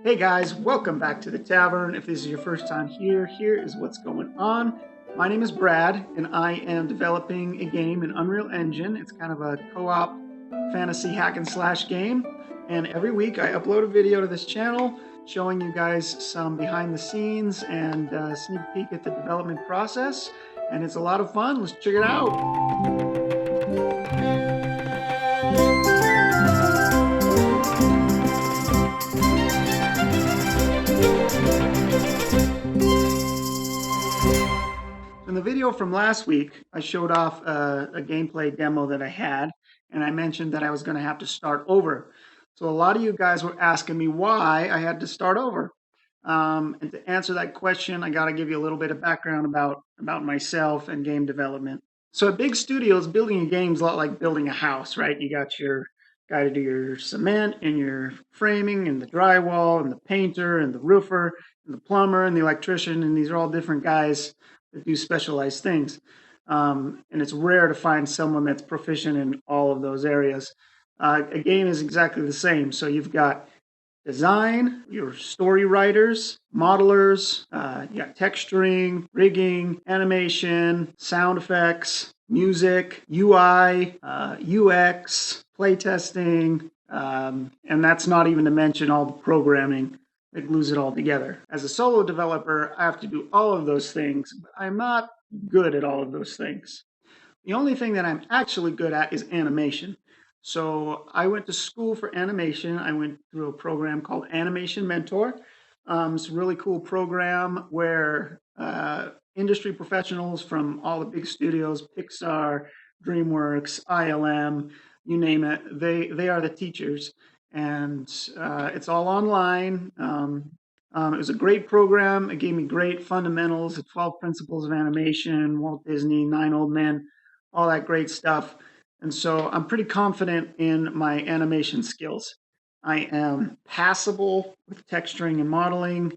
Hey guys, welcome back to the tavern. If this is your first time here, here is what's going on. My name is Brad, and I am developing a game in Unreal Engine. It's kind of a co-op fantasy hack and slash game. And every week I upload a video to this channel showing you guys some behind the scenes and sneak peek at the development process. And it's a lot of fun. Let's check it out. In the video from last week, I showed off a gameplay demo that I had, and I mentioned that I was going to have to start over. So a lot of you guys were asking me why I had to start over. And to answer that question, I got to give you a little bit of background about myself and game development. So at big studios, building a game is a lot like building a house, right? You got your guy to do your cement and your framing and the drywall and the painter and the roofer and the plumber and the electrician, and these are all different guys that do specialized things. And it's rare to find someone that's proficient in all of those areas. A game is exactly the same. So you've got design, your story writers, modelers, you got texturing, rigging, animation, sound effects, music, UI, UX, playtesting, and that's not even to mention all the programming that glues it all together. As a solo developer, I have to do all of those things, but I'm not good at all of those things. The only thing that I'm actually good at is animation. So I went to school for animation. I went through a program called Animation Mentor. It's a really cool program where industry professionals from all the big studios, Pixar, DreamWorks, ILM, you name it, they are the teachers. And it's all online. It was a great program. It gave me great fundamentals, the 12 principles of animation, Walt Disney, Nine Old Men, all that great stuff. And so I'm pretty confident in my animation skills. I am passable with texturing and modeling.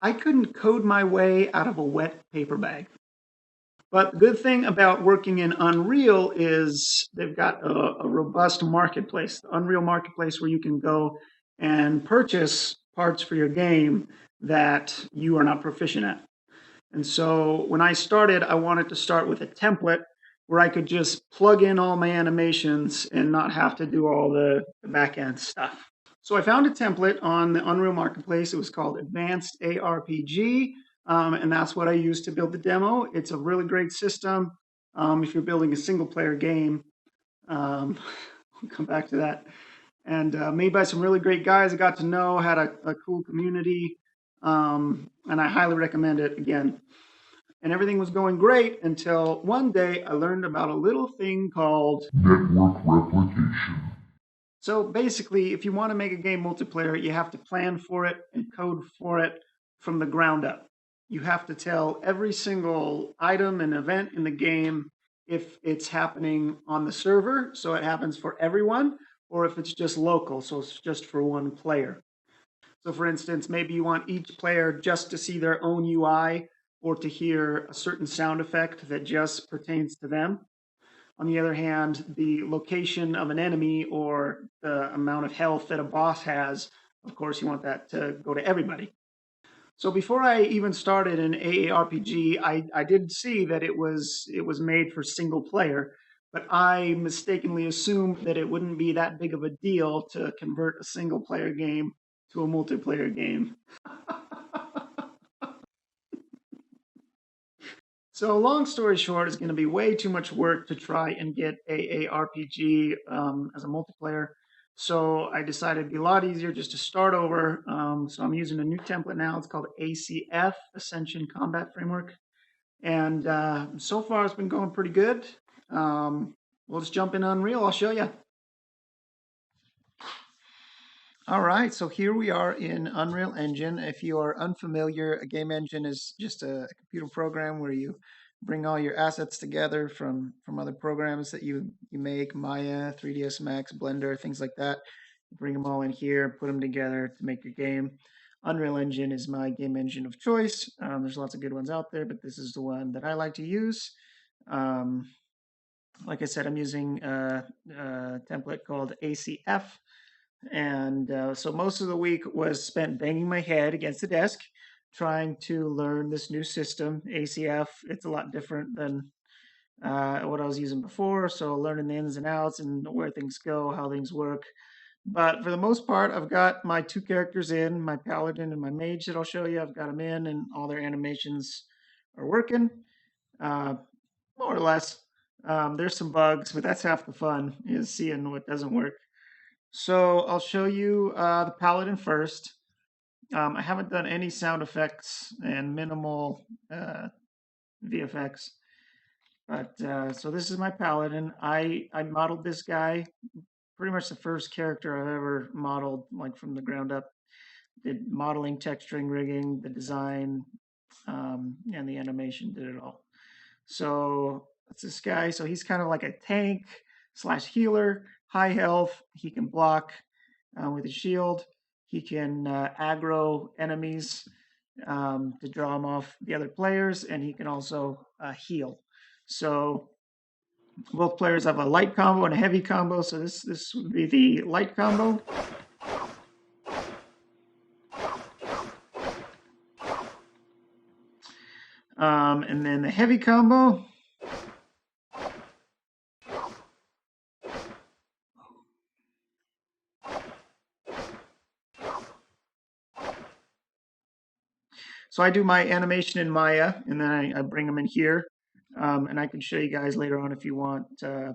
I couldn't code my way out of a wet paper bag. But the good thing about working in Unreal is they've got a robust marketplace, the Unreal Marketplace, where you can go and purchase parts for your game that you are not proficient at. And so when I started, I wanted to start with a template where I could just plug in all my animations and not have to do all the back end stuff. So I found a template on the Unreal Marketplace. It was called Advanced ARPG, and that's what I used to build the demo. It's a really great system if you're building a single player game. I'll come back to that. And made by some really great guys I got to know, had a cool community, and I highly recommend it again. And everything was going great until one day I learned about a little thing called network replication. So basically, if you want to make a game multiplayer, you have to plan for it and code for it from the ground up. You have to tell every single item and event in the game if it's happening on the server, so it happens for everyone, or if it's just local, so it's just for one player. So for instance, maybe you want each player just to see their own UI or to hear a certain sound effect that just pertains to them. On the other hand, the location of an enemy or the amount of health that a boss has, of course, you want that to go to everybody. So before I even started an AARPG, I did see that it was made for single player, but I mistakenly assumed that it wouldn't be that big of a deal to convert a single player game to a multiplayer game. So long story short, it's going to be way too much work to try and get AARPG as a multiplayer. So I decided it'd be a lot easier just to start over. So I'm using a new template now. It's called ACF, Ascent Combat Framework. And so far it's been going pretty good. We'll just jump in Unreal. I'll show you. All right, so here we are in Unreal Engine. If you are unfamiliar, a game engine is just a computer program where you bring all your assets together from other programs that you make, Maya, 3ds Max, Blender, things like that. You bring them all in here, put them together to make your game. Unreal Engine is my game engine of choice. There's lots of good ones out there, but this is the one that I like to use. Like I said, I'm using a template called ACF. And so most of the week was spent banging my head against the desk, trying to learn this new system, ACF. It's a lot different than what I was using before. So learning the ins and outs and where things go, how things work. But for the most part, I've got my two characters in, my Paladin and my Mage that I'll show you. I've got them in, and all their animations are working, uh, more or less. There's some bugs, but that's half the fun, is seeing what doesn't work. So I'll show you the Paladin first. I haven't done any sound effects and minimal VFX. But so this is my Paladin. I modeled this guy, pretty much the first character I've ever modeled, like from the ground up. Did modeling, texturing, rigging, the design, and the animation, did it all. So that's this guy. So he's kind of like a tank slash healer, high health. He can block with his shield. He can aggro enemies to draw them off the other players, and he can also heal. So both players have a light combo and a heavy combo. So this would be the light combo. And then the heavy combo. So I do my animation in Maya, and then I bring them in here. And I can show you guys later on if you want a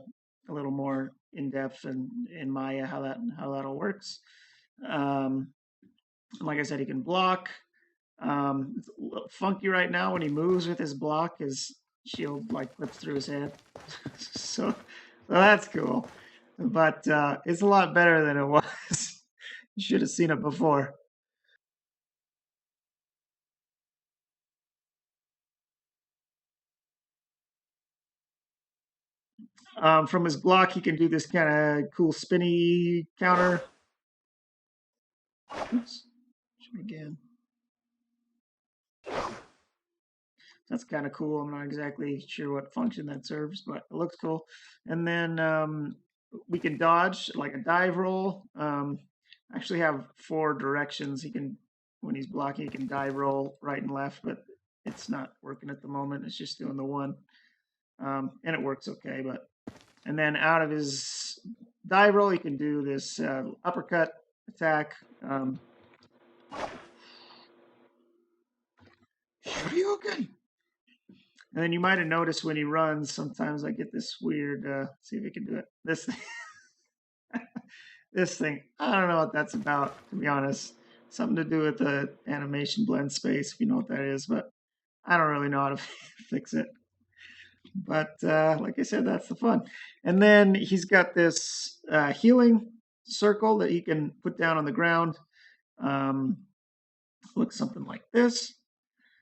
little more in depth in Maya how that all works. Like I said, he can block. It's a little funky right now when he moves with his block. His shield like clips through his head, so that's cool. But it's a lot better than it was. You should have seen it before. From his block, he can do this kind of cool spinny counter. Oops. Again. That's kind of cool. I'm not exactly sure what function that serves, but it looks cool. And then we can dodge like a dive roll. Actually have 4 directions. He can, when he's blocking, he can dive roll right and left, but it's not working at the moment. It's just doing the one. And it works okay, but and then out of his dive roll, he can do this uppercut attack. Shoryuken. And then you might have noticed when he runs, sometimes I get this weird. See if we can do it. This thing. I don't know what that's about, to be honest. Something to do with the animation blend space, if you know what that is, but I don't really know how to fix it. But like I said, that's the fun. And then he's got this healing circle that he can put down on the ground. Looks something like this.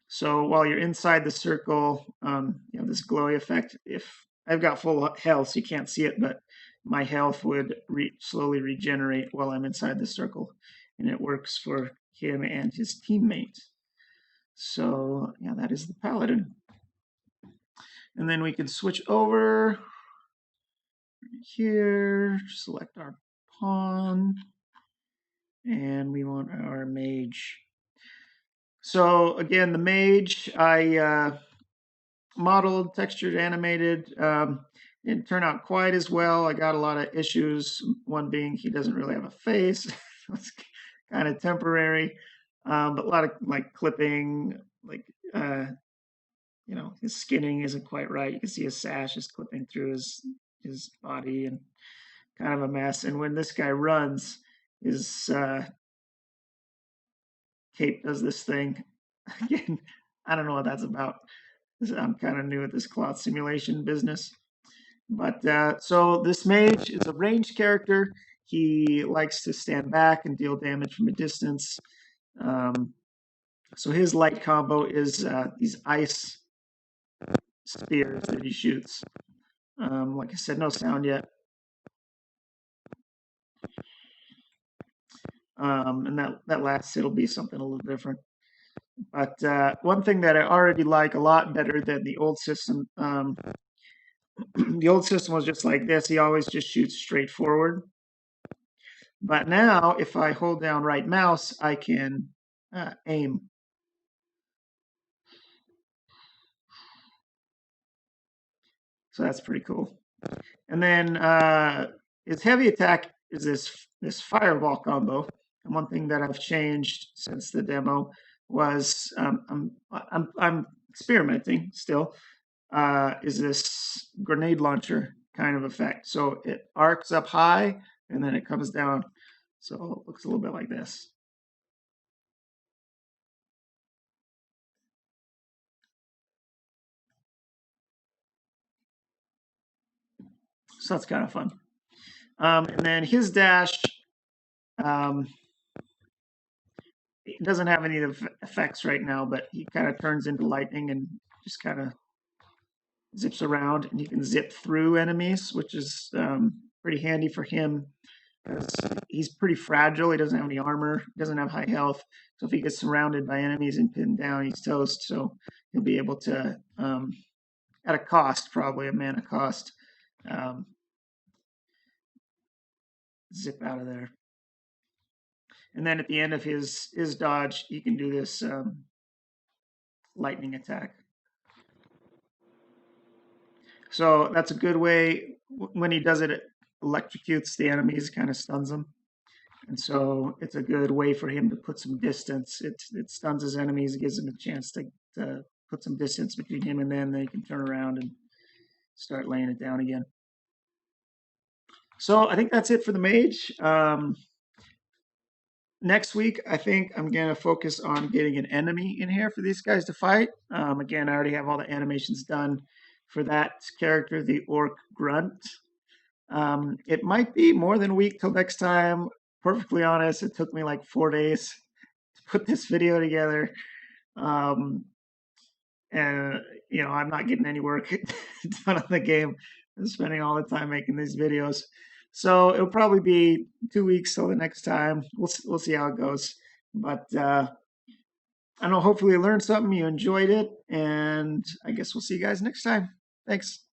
So while you're inside the circle, you have this glowy effect. If I've got full health, so you can't see it, but my health would slowly regenerate while I'm inside the circle, and it works for him and his teammate. So yeah, that is the Paladin. And then we can switch over here, select our pawn, and we want our Mage. So again, the Mage, I modeled, textured, animated. Didn't turn out quite as well. I got a lot of issues. One being he doesn't really have a face. It's kind of temporary, but a lot of like clipping, like his skinning isn't quite right. You can see his sash is clipping through his body and kind of a mess. And when this guy runs, his cape does this thing. Again, I don't know what that's about. I'm kind of new at this cloth simulation business. But so this Mage is a ranged character. He likes to stand back and deal damage from a distance. So his light combo is these ice spears that he shoots. Like I said, no sound yet. And that last it'll be something a little different. But one thing that I already like a lot better than the old system, the old system was just like this. He always just shoots straight forward. But now, if I hold down right mouse, I can aim. So that's pretty cool. And then his heavy attack is this fireball combo. And one thing that I've changed since the demo was I'm experimenting still. Is this grenade launcher kind of effect? So it arcs up high and then it comes down. So it looks a little bit like this. So that's kind of fun. And then his dash, um, it doesn't have any of the effects right now, but he kind of turns into lightning and just kind of zips around, and he can zip through enemies, which is pretty handy for him because he's pretty fragile. He doesn't have any armor, doesn't have high health. So if he gets surrounded by enemies and pinned down, he's toast. So he'll be able to, at a cost, probably a mana cost, zip out of there. And then at the end of his dodge, he can do this lightning attack. So that's a good way. When he does it, it electrocutes the enemies, kind of stuns them. And so it's a good way for him to put some distance. It stuns his enemies, gives him a chance to put some distance between him and them. They can turn around and start laying it down again. So I think that's it for the mage. Next week, I think I'm going to focus on getting an enemy in here for these guys to fight. Again, I already have all the animations done for that character, the Orc Grunt. It might be more than a week till next time. Perfectly honest, it took me like 4 days to put this video together. And, I'm not getting any work done on the game. I'm spending all the time making these videos. So it'll probably be 2 weeks till the next time. We'll see how it goes. But I don't know, hopefully you learned something, you enjoyed it, and I guess we'll see you guys next time. Thanks.